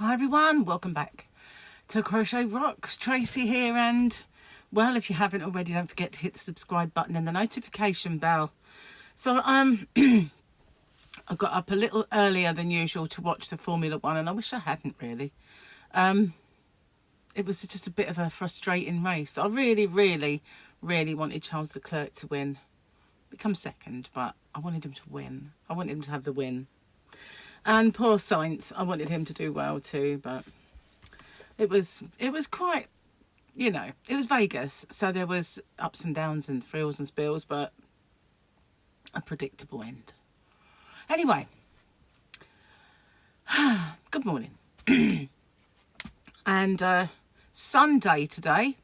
Hi everyone, welcome back to Crochet Rocks. Tracy here, and well, if you haven't already, don't forget to hit the subscribe button and the notification bell. So I got up a little earlier than usual to watch the Formula One, and I wish I hadn't really. It was just a bit of a frustrating race. I really wanted Charles Leclerc to win, become second, but I wanted him to win. I wanted him to have the win. And poor Sainz, I wanted him to do well too, but it was quite, you know, it was Vegas, so there was ups and downs and thrills and spills, but a predictable end. Anyway, good morning. And Sunday today,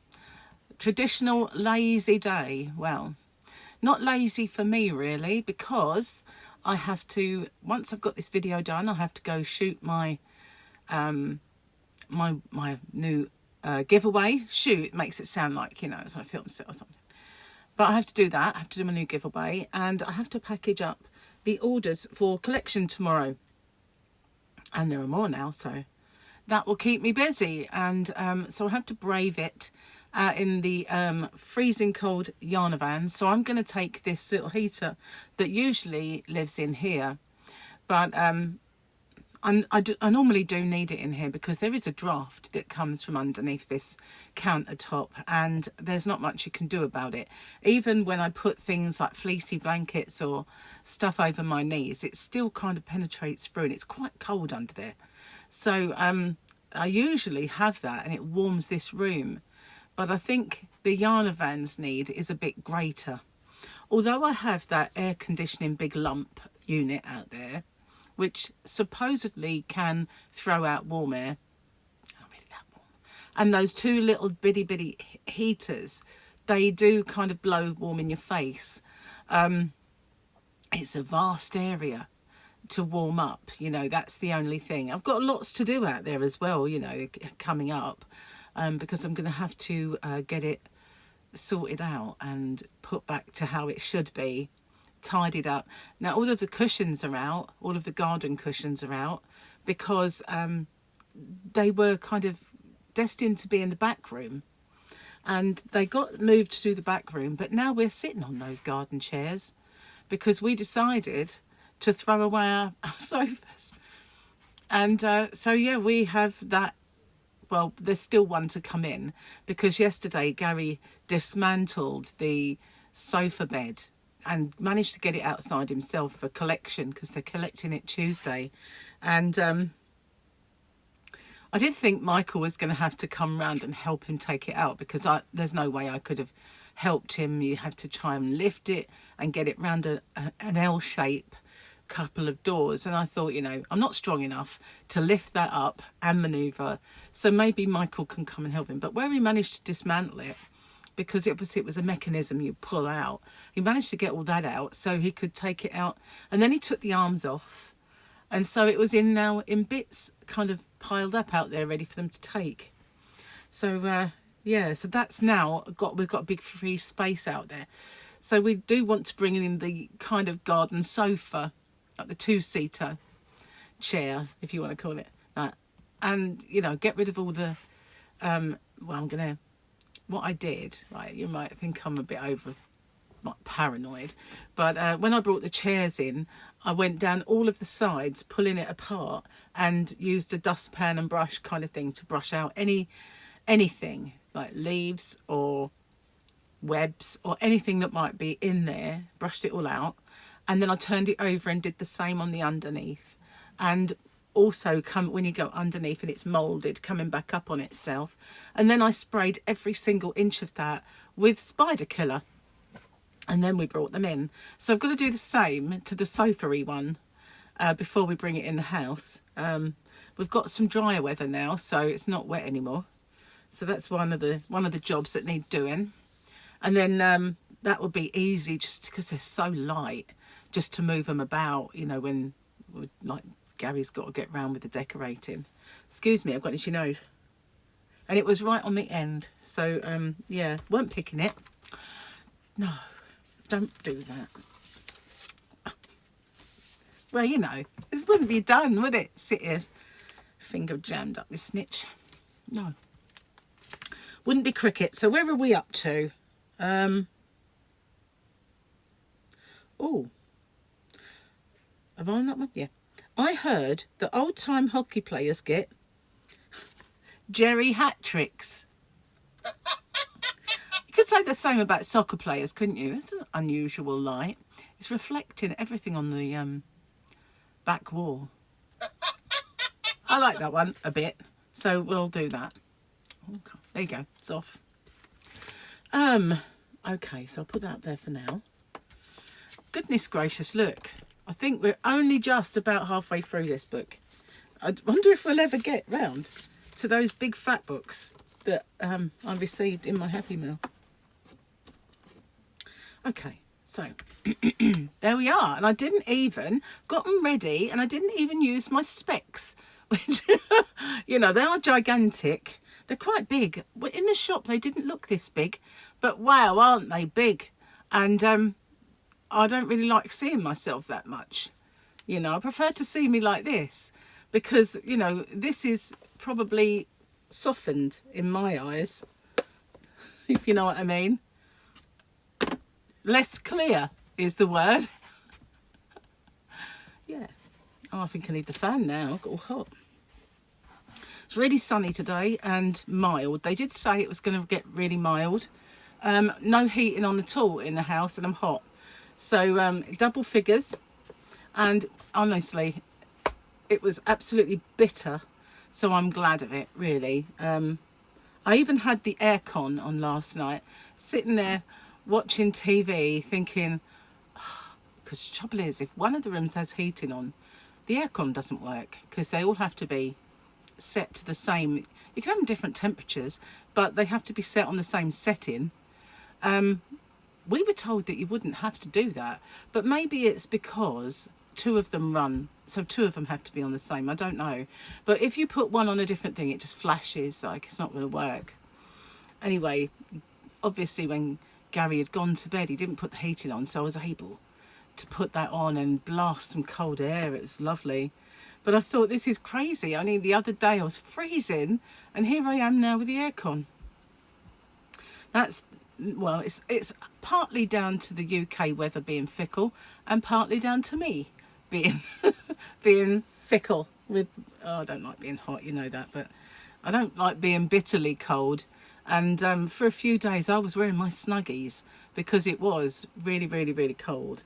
traditional lazy day. Well, not lazy for me really, because I have to, once I've got this video done, I have to go shoot my my new giveaway. Shoot, it makes it sound like, you know, it's like a film set or something. But I have to do that. I have to do my new giveaway, and I have to package up the orders for collection tomorrow. And there are more now, so that will keep me busy. And so I have to brave it in the freezing cold yarn van. So I'm going to take this little heater that usually lives in here, but I normally do need it in here because there is a draft that comes from underneath this countertop, and there's not much you can do about it. Even when I put things like fleecy blankets or stuff over my knees, it still kind of penetrates through, and it's quite cold under there. So I usually have that, and it warms this room. But I think the yarn van's need is a bit greater. Although I have that air conditioning big lump unit out there, which supposedly can throw out warm air. Not really that warm. And those two little bitty heaters, they do kind of blow warm in your face. It's a vast area to warm up, you know, that's the only thing. I've got lots to do out there as well, you know, coming up. Because I'm going to have to get it sorted out and put back to how it should be, tidied up. Now all of the cushions are out, all of the garden cushions are out, because they were kind of destined to be in the back room, and they got moved to the back room, but now we're sitting on those garden chairs because we decided to throw away our sofas. And so yeah, we have that. Well, there's still one to come in, because yesterday Gary dismantled the sofa bed and managed to get it outside himself for collection, because they're collecting it Tuesday. And I did think Michael was going to have to come round and help him take it out, because there's no way I could have helped him. You have to try and lift it and get it round an L shape couple of doors, and I thought, you know, I'm not strong enough to lift that up and maneuver, so maybe Michael can come and help him. But where he managed to dismantle it, because obviously it was a mechanism you pull out, he managed to get all that out so he could take it out, and then he took the arms off, and so it was now in bits kind of piled up out there ready for them to take. So yeah, so that's now we've got a big free space out there. So we do want to bring in the kind of garden sofa, like the two-seater chair, if you want to call it that, and, you know, get rid of all the what I did, like, you might think I'm a bit paranoid, but when I brought the chairs in, I went down all of the sides, pulling it apart, and used a dustpan and brush kind of thing to brush out anything like leaves or webs or anything that might be in there, brushed it all out. And then I turned it over and did the same on the underneath. And also when you go underneath and it's moulded, coming back up on itself. And then I sprayed every single inch of that with spider killer. And then we brought them in. So I've got to do the same to the sofa-y one before we bring it in the house. We've got some drier weather now, so it's not wet anymore. So that's one of the jobs that need doing. And then that will be easy, just because they're so light, just to move them about, you know, when, like, Gary's got to get round with the decorating. Excuse me, I've got an itchy nose. And it was right on the end. So, yeah, weren't picking it. No, don't do that. Well, you know, it wouldn't be done, would it? Sit here Finger jammed up this snitch. No. Wouldn't be cricket. So where are we up to? Oh. Have I on that one? Yeah. I heard that old-time hockey players get Jerry hat tricks. You could say the same about soccer players, couldn't you? It's an unusual light. It's reflecting everything on the back wall. I like that one a bit, so we'll do that. Okay, there you go. It's off. Okay, so I'll put that up there for now. Goodness gracious, look. I think we're only just about halfway through this book. I wonder if we'll ever get round to those big fat books that I received in my Happy Meal. Okay, so there we are. And I didn't even got them ready, and I didn't even use my specs, which, you know, they are gigantic. They're quite big. In the shop, they didn't look this big, but wow, aren't they big? And I don't really like seeing myself that much. You know, I prefer to see me like this because, you know, this is probably softened in my eyes, if you know what I mean. Less clear is the word. Yeah. Oh, I think I need the fan now. I've got all hot. It's really sunny today and mild. They did say it was going to get really mild. No heating on at all in the house, and I'm hot. So double figures, and honestly, it was absolutely bitter. So I'm glad of it, really. I even had the aircon on last night, sitting there watching TV, thinking, because the trouble is, if one of the rooms has heating on, the aircon doesn't work because they all have to be set to the same. You can have them different temperatures, but they have to be set on the same setting. We were told that you wouldn't have to do that, but maybe it's because two of them run, so two of them have to be on the same. I don't know. But if you put one on a different thing, it just flashes like it's not going to work. Anyway, obviously when Gary had gone to bed, he didn't put the heating on, so I was able to put that on and blast some cold air. It was lovely. But I thought, this is crazy. Only the other day I was freezing, and here I am now with the aircon. That's, well, it's partly down to the UK weather being fickle, and partly down to me being being fickle with, oh, I don't like being hot, you know that, but I don't like being bitterly cold. And for a few days I was wearing my Snuggies because it was really, really, really cold.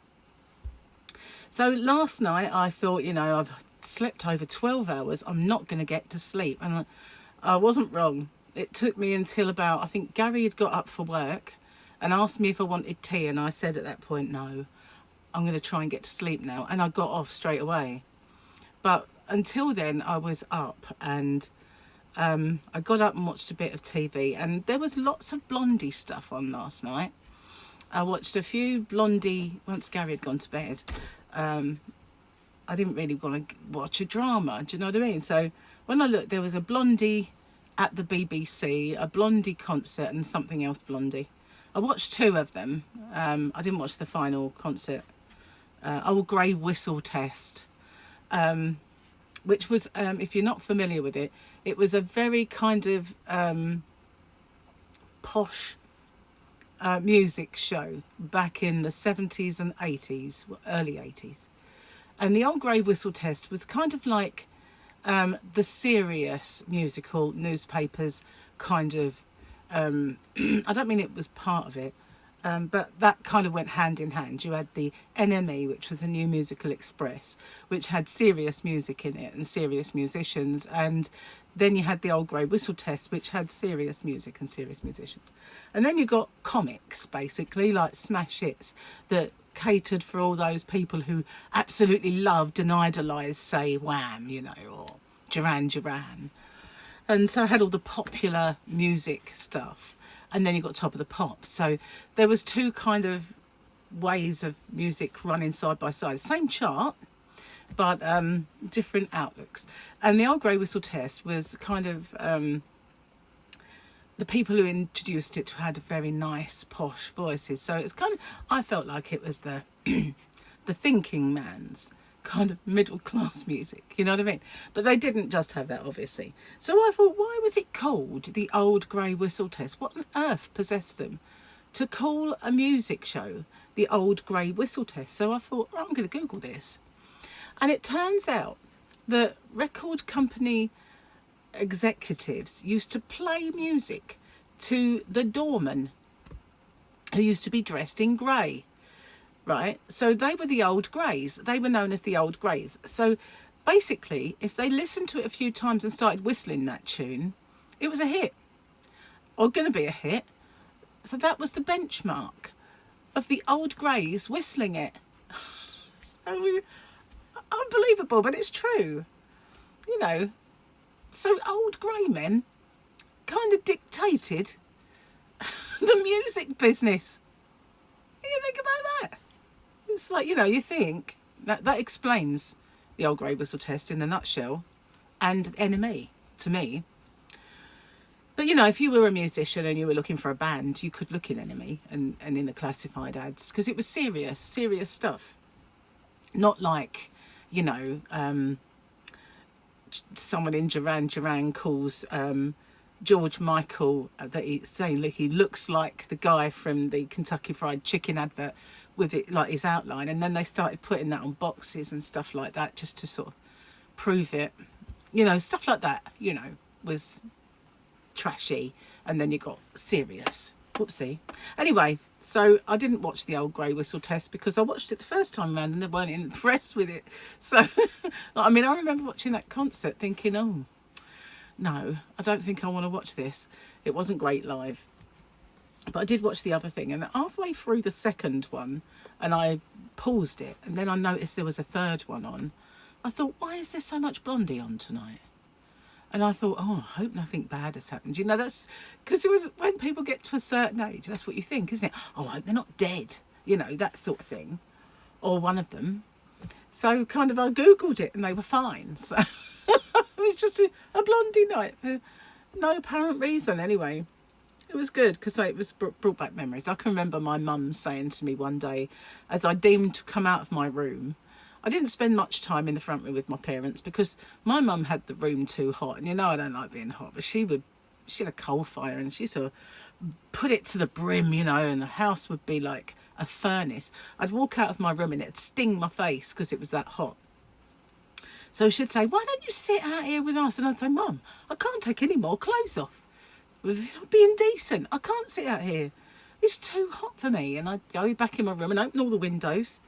So last night I thought, you know, I've slept over 12 hours. I'm not going to get to sleep. And I wasn't wrong. It took me until about, I think Gary had got up for work and asked me if I wanted tea. And I said at that point, no, I'm going to try and get to sleep now. And I got off straight away. But until then, I was up, and I got up and watched a bit of TV. And there was lots of Blondie stuff on last night. I watched a few Blondie, once Gary had gone to bed. I didn't really want to watch a drama, do you know what I mean? So when I looked, there was a Blondie at the BBC, a Blondie concert, and something else Blondie. I watched two of them. I didn't watch the final concert. Old Grey Whistle Test, which was, if you're not familiar with it, it was a very kind of posh music show back in the 70s and 80s, early 80s. And the Old Grey Whistle Test was kind of like the serious musical newspapers kind of, I don't mean it was part of it, but that kind of went hand in hand. You had the NME, which was a New Musical Express, which had serious music in it and serious musicians. And then you had the Old Grey Whistle Test, which had serious music and serious musicians. And then you got comics, basically, like smash hits that catered for all those people who absolutely loved and idolised, say, Wham, you know, or Duran Duran. And so I had all the popular music stuff. And then you got Top of the Pops. So there was two kind of ways of music running side by side. Same chart, but different outlooks. And the Old Grey Whistle Test was kind of the people who introduced it had very nice, posh voices. So it's kind of, I felt like it was the the thinking man's kind of middle class music, you know what I mean? But they didn't just have that, obviously. So I thought, why was it called the Old Grey Whistle Test? What on earth possessed them to call a music show the Old Grey Whistle Test? So I thought, oh, I'm going to Google this. And it turns out that record company executives used to play music to the doorman who used to be dressed in grey. Right, so they were the Old Greys. They were known as the Old Greys. So basically, if they listened to it a few times and started whistling that tune, it was a hit, or going to be a hit. So that was the benchmark of the Old Greys whistling it. So unbelievable, but it's true. You know, so old grey men kind of dictated the music business. You think about that? It's like, you know, you think that explains the Old Grey Whistle Test in a nutshell, and enemy to me. But, you know, if you were a musician and you were looking for a band, you could look in Enemy and in the classified ads, because it was serious stuff. Not like, you know, someone in Duran calls George Michael, that he's saying, look, he looks like the guy from the Kentucky Fried Chicken advert with it like his outline, and then they started putting that on boxes and stuff like that just to sort of prove it, you know, stuff like that, you know, was trashy. And then you got serious. Whoopsie. Anyway, so I didn't watch the Old Grey Whistle Test because I watched it the first time round and I weren't impressed with it. So I mean, I remember watching that concert thinking, oh no, I don't think I want to watch this. It wasn't great live. But I did watch the other thing, and halfway through the second one, and I paused it, and then I noticed there was a third one on. I thought, why is there so much Blondie on tonight? And I thought, oh, I hope nothing bad has happened. You know, that's because it was when people get to a certain age, that's what you think, isn't it? Oh, I hope they're not dead, you know, that sort of thing, or one of them. So kind of I Googled it, and they were fine. So it was just a Blondie night for no apparent reason. Anyway, it was good because it was brought back memories. I can remember my mum saying to me one day, as I deemed to come out of my room, I didn't spend much time in the front room with my parents because my mum had the room too hot. And you know I don't like being hot, but she had a coal fire and she sort of put it to the brim, you know, and the house would be like a furnace. I'd walk out of my room and it'd sting my face because it was that hot. So she'd say, why don't you sit out here with us? And I'd say, Mum, I can't take any more clothes off. With being decent, I can't sit out here. It's too hot for me. And I'd go back in my room and open all the windows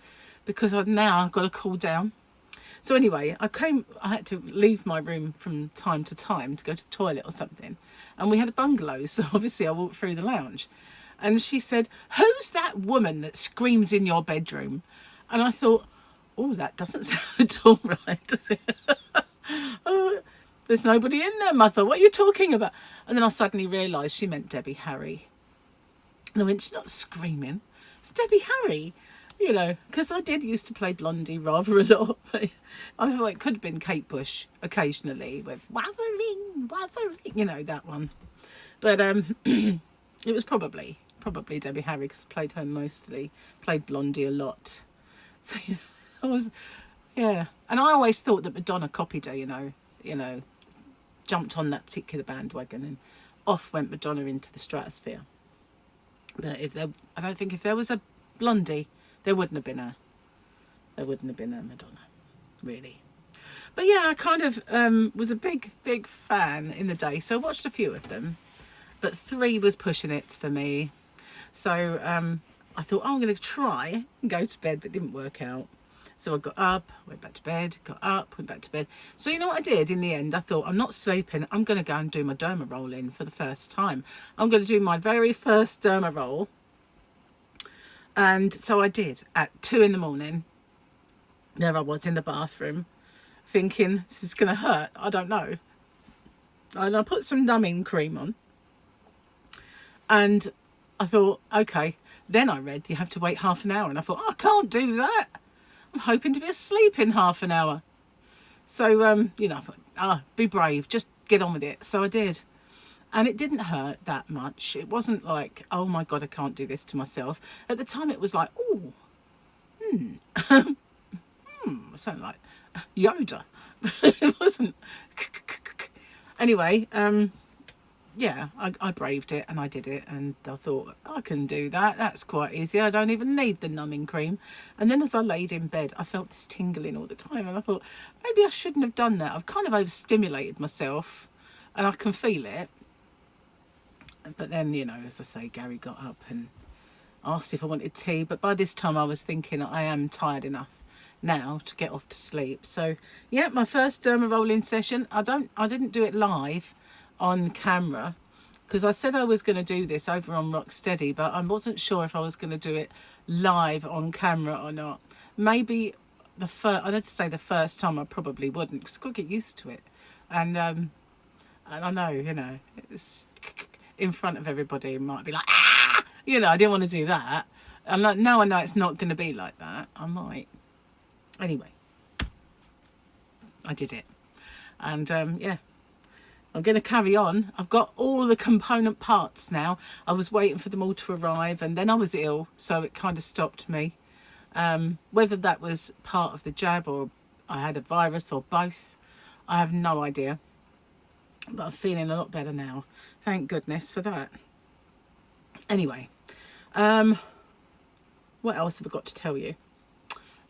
because I've got to cool down. So anyway, I had to leave my room from time to time to go to the toilet or something. And we had a bungalow, so obviously I walked through the lounge. And she said, who's that woman that screams in your bedroom? And I thought, oh, that doesn't sound at all right, does it? Oh, there's nobody in there, Mother. What are you talking about? And then I suddenly realised she meant Debbie Harry. And I went, she's not screaming. It's Debbie Harry. You know, because I did used to play Blondie rather a lot. But I thought it could have been Kate Bush occasionally with Wuthering, you know, that one. But it was probably Debbie Harry because I played Blondie a lot. So yeah, and I always thought that Madonna copied her, you know, jumped on that particular bandwagon and off went Madonna into the stratosphere. But I don't think if there was a Blondie, there wouldn't have been a Madonna, really. But yeah, I kind of was a big fan in the day, so I watched a few of them. But 3 was pushing it for me. So I thought, I'm going to try and go to bed, but it didn't work out. So I got up, went back to bed, got up, went back to bed. So you know what I did in the end? I thought, I'm not sleeping. I'm going to go and do my derma roll in for the first time. I'm going to do my very first derma roll. And so I did at 2 a.m. There I was in the bathroom thinking, this is going to hurt. I don't know. And I put some numbing cream on. And I thought, okay. Then I read you have to wait half an hour. And I thought, I can't do that. I'm hoping to be asleep in half an hour. So, you know, I thought, be brave. Just get on with it. So I did. And it didn't hurt that much. It wasn't like, oh my God, I can't do this to myself. At the time it was like, It sounded like Yoda. It wasn't. Anyway, yeah, I braved it and I did it, and I thought, I can do that. That's quite easy. I don't even need the numbing cream. And then as I laid in bed, I felt this tingling all the time, and I thought, maybe I shouldn't have done that. I've kind of overstimulated myself, and I can feel it. But then, you know, as I say, Gary got up and asked if I wanted tea. But by this time I was thinking I am tired enough now to get off to sleep. So, yeah, my first derma rolling session. I didn't do it live on camera because I said I was going to do this over on Rocksteady, but I wasn't sure if I was going to do it live on camera or not. Maybe I'd have to say the first time I probably wouldn't, because I've got to get used to it. And I know, you know, it's in front of everybody, it might be like, ah! You know, I didn't want to do that. And now I know it's not going to be like that. I might. Anyway, I did it. And, yeah, I'm going to carry on. I've got all the component parts now. I was waiting for them all to arrive, and then I was ill, so it kind of stopped me. Whether that was part of the jab or I had a virus or both, I have no idea. But I'm feeling a lot better now. Thank goodness for that. Anyway, what else have I got to tell you?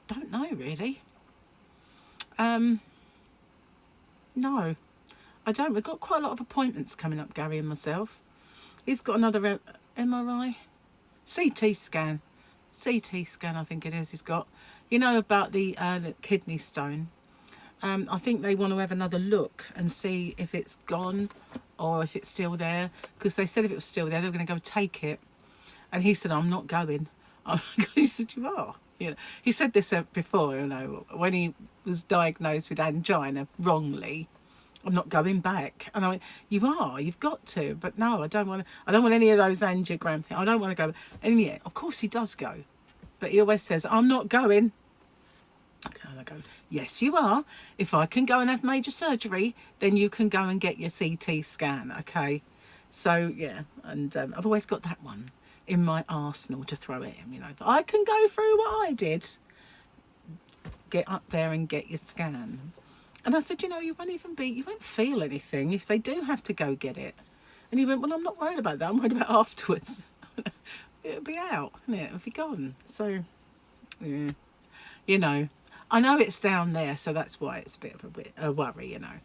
Don't know, really. No, I don't. We've got quite a lot of appointments coming up, Gary and myself. He's got another MRI, CT scan, I think it is. He's got, you know, about the kidney stone. I think they want to have another look and see if it's gone or if it's still there, because they said if it was still there, they were going to go take it. And he said, I'm not going. He said, you are. You know, he said this before, you know, when he was diagnosed with angina wrongly. I'm not going back. And I went, you are, you've got to. But no, I don't want any of those angiogram things. I don't want to go. And yeah, of course he does go. But he always says, I'm not going. And I go, yes, you are. If I can go and have major surgery, then you can go and get your CT scan, okay? So, yeah, and I've always got that one in my arsenal to throw at him, you know. If I can go through what I did, get up there and get your scan. And I said, you know, you won't feel anything if they do have to go get it. And he went, well, I'm not worried about that. I'm worried about afterwards. It'll be out, and it'll be gone. So, yeah, you know. I know it's down there, so that's why it's a bit of a worry, you know.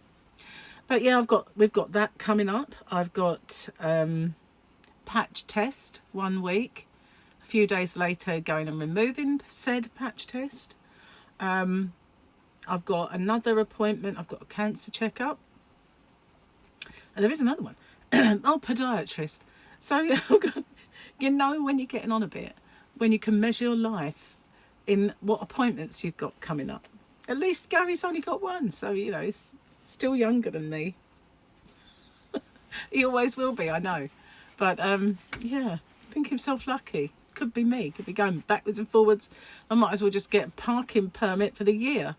But yeah, we've got that coming up. I've got patch test 1 week. A few days later, going and removing said patch test. I've got another appointment. I've got a cancer checkup, and there is another one. Oh, podiatrist. So you know when you're getting on a bit, when you can measure your life in what appointments you've got coming up. At least Gary's only got one, so, you know, he's still younger than me. He always will be, I know. But, yeah, think himself lucky. Could be me. Could be going backwards and forwards. I might as well just get a parking permit for the year.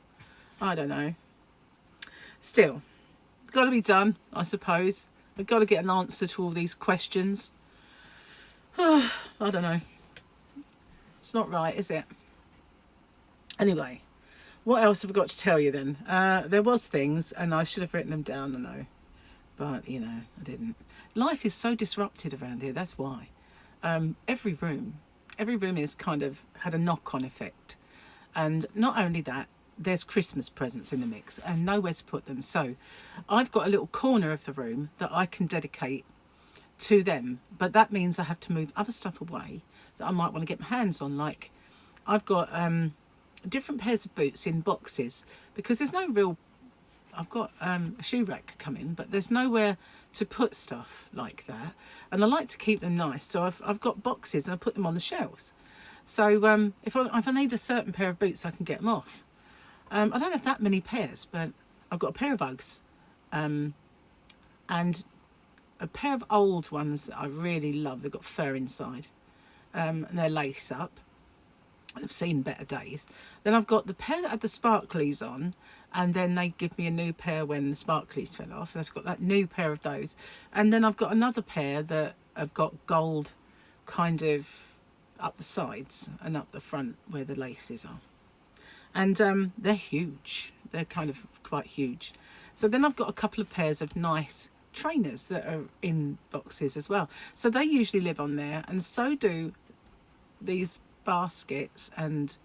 I don't know. Still, got to be done, I suppose. I've got to get an answer to all these questions. I don't know. It's not right, is it? Anyway, what else have I got to tell you then? There was things, and I should have written them down, I know. But, you know, I didn't. Life is so disrupted around here, that's why. Every room is kind of had a knock-on effect. And not only that, there's Christmas presents in the mix and nowhere to put them. So I've got a little corner of the room that I can dedicate to them. But that means I have to move other stuff away that I might want to get my hands on. Like, I've got different pairs of boots in boxes because there's no real... I've got a shoe rack coming, but there's nowhere to put stuff like that. And I like to keep them nice. So I've got boxes and I put them on the shelves. So if I need a certain pair of boots, I can get them off. I don't have that many pairs, but I've got a pair of Uggs and a pair of old ones that I really love. They've got fur inside and they're lace up. I've seen better days. Then I've got the pair that had the sparklies on, and then they give me a new pair when the sparklies fell off. I've got that new pair of those. And then I've got another pair that have got gold kind of up the sides and up the front where the laces are. and they're huge. They're kind of quite huge. So then I've got a couple of pairs of nice trainers that are in boxes as well. So they usually live on there, and so do these baskets and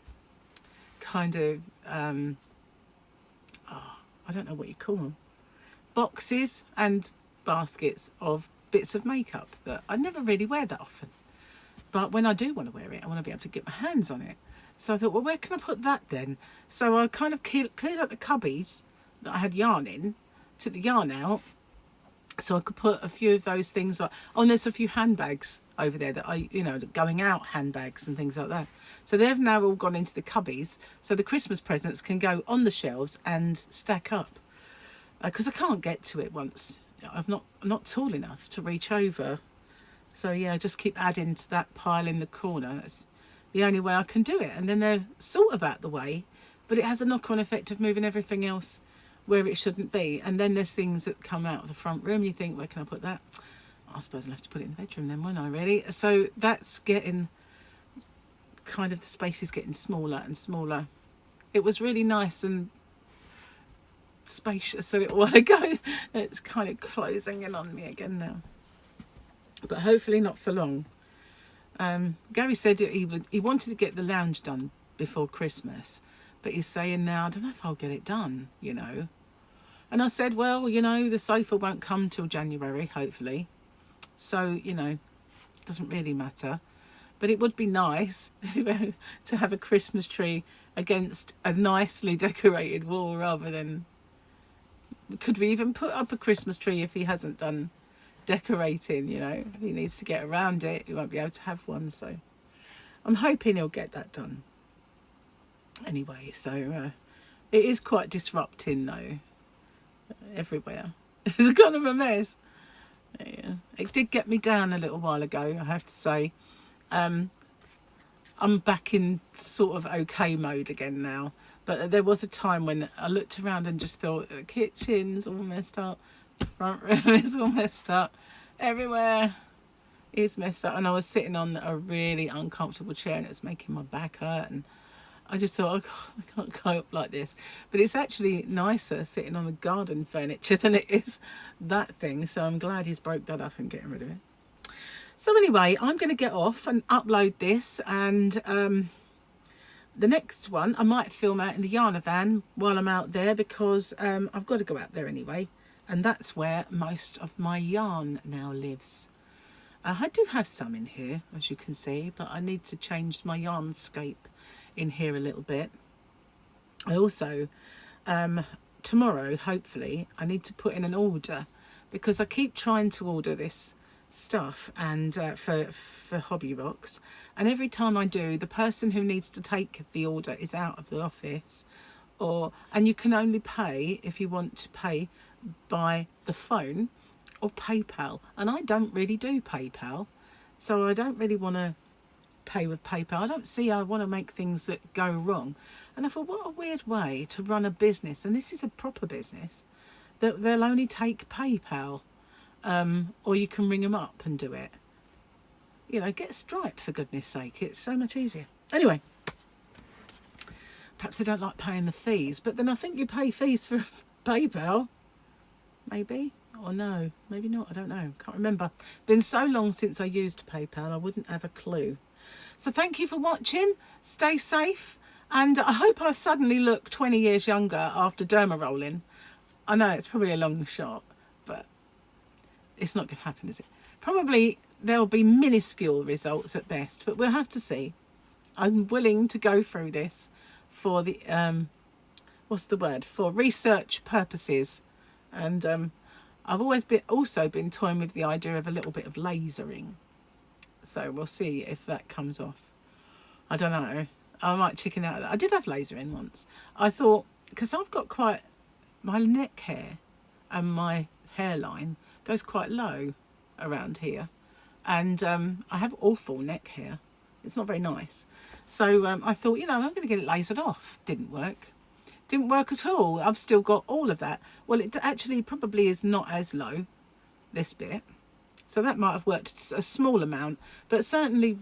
kind of I don't know what you call them, boxes and baskets of bits of makeup that I never really wear that often, but when I do want to wear it, I want to be able to get my hands on it. So I thought, well, where can I put that then? So I kind of cleared out the cubbies that I had yarn in, took the yarn out, so I could put a few of those things like, oh, and there's a few handbags over there that I, going out handbags and things like that. So they've now all gone into the cubbies, so the Christmas presents can go on the shelves and stack up. Because I can't get to it once. I'm not tall enough to reach over. So yeah, I just keep adding to that pile in the corner. That's the only way I can do it. And then they're sort of out the way, but it has a knock-on effect of moving everything else where it shouldn't be. And then there's things that come out of the front room. You think, where can I put that? I suppose I'll have to put it in the bedroom then, won't I, really? So that's getting, kind of the space is getting smaller and smaller. It was really nice and spacious a little while ago. It's kind of closing in on me again now. But hopefully not for long. Gary said he wanted to get the lounge done before Christmas, but he's saying now, I don't know if I'll get it done, And I said, well, the sofa won't come till January, hopefully. So, it doesn't really matter. But it would be nice to have a Christmas tree against a nicely decorated wall rather than... Could we even put up a Christmas tree if he hasn't done decorating, He needs to get around it. He won't be able to have one, so I'm hoping he'll get that done. Anyway, so it is quite disrupting, though, everywhere. It's kind of a mess. Yeah. It did get me down a little while ago, I have to say. I'm back in sort of okay mode again now. But there was a time when I looked around and just thought, the kitchen's all messed up, the front room is all messed up, everywhere is messed up. And I was sitting on a really uncomfortable chair and it was making my back hurt. And I just thought, oh God, I can't cope like this. But it's actually nicer sitting on the garden furniture than it is that thing. So I'm glad he's broke that up and getting rid of it. So anyway, I'm going to get off and upload this, and the next one I might film out in the yarn van while I'm out there, because I've got to go out there anyway, and that's where most of my yarn now lives. I do have some in here, as you can see, but I need to change my yarnscape in here a little bit. I also, tomorrow, hopefully, I need to put in an order, because I keep trying to order this stuff and for Hobby Rocks, and every time I do, the person who needs to take the order is out of the office, and you can only pay if you want to pay by the phone or PayPal, and I don't really do PayPal, so I don't really want to pay with PayPal. I don't see I want to make things that go wrong. And I thought, what a weird way to run a business, and this is a proper business, that they'll only take PayPal. Or you can ring them up and do it. Get Stripe, for goodness sake. It's so much easier. Anyway, perhaps they don't like paying the fees, but then I think you pay fees for PayPal. Maybe, or no, maybe not. I don't know. Can't remember. Been so long since I used PayPal, I wouldn't have a clue. So thank you for watching. Stay safe. And I hope I suddenly look 20 years younger after derma rolling. I know it's probably a long shot, but it's not going to happen, is it? Probably there'll be minuscule results at best, but we'll have to see. I'm willing to go through this for the for research purposes, and I've always been toying with the idea of a little bit of lasering, so we'll see if that comes off. I don't know. I might chicken out. I did have lasering once. I thought, because I've got quite, my neck hair and my hairline goes quite low around here, and I have awful neck hair. It's not very nice. So I thought, I'm going to get it lasered off. Didn't work at all. I've still got all of that. Well, it actually probably is not as low, this bit, so that might have worked a small amount, but certainly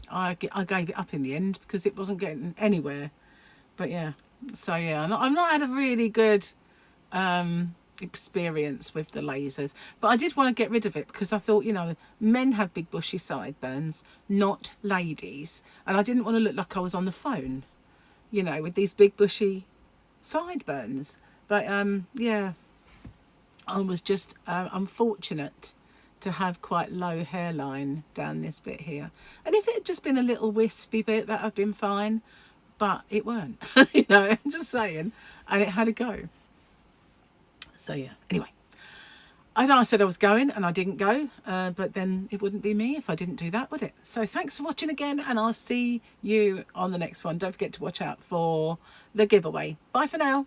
I gave it up in the end because it wasn't getting anywhere But yeah, so yeah, I've not had a really good experience with the lasers, but I did want to get rid of it because I thought, you know, men have big bushy sideburns, not ladies, and I didn't want to look like I was on the phone, you know, with these big bushy sideburns. But yeah, I was just unfortunate to have quite low hairline down this bit here, and if it had just been a little wispy bit, that would have been fine, but it weren't. You know, I'm just saying, and it had to go. So yeah, anyway, I know I said I was going and I didn't go, but then it wouldn't be me if I didn't do that, would it? So thanks for watching again, and I'll see you on the next one. Don't forget to watch out for the giveaway. Bye for now.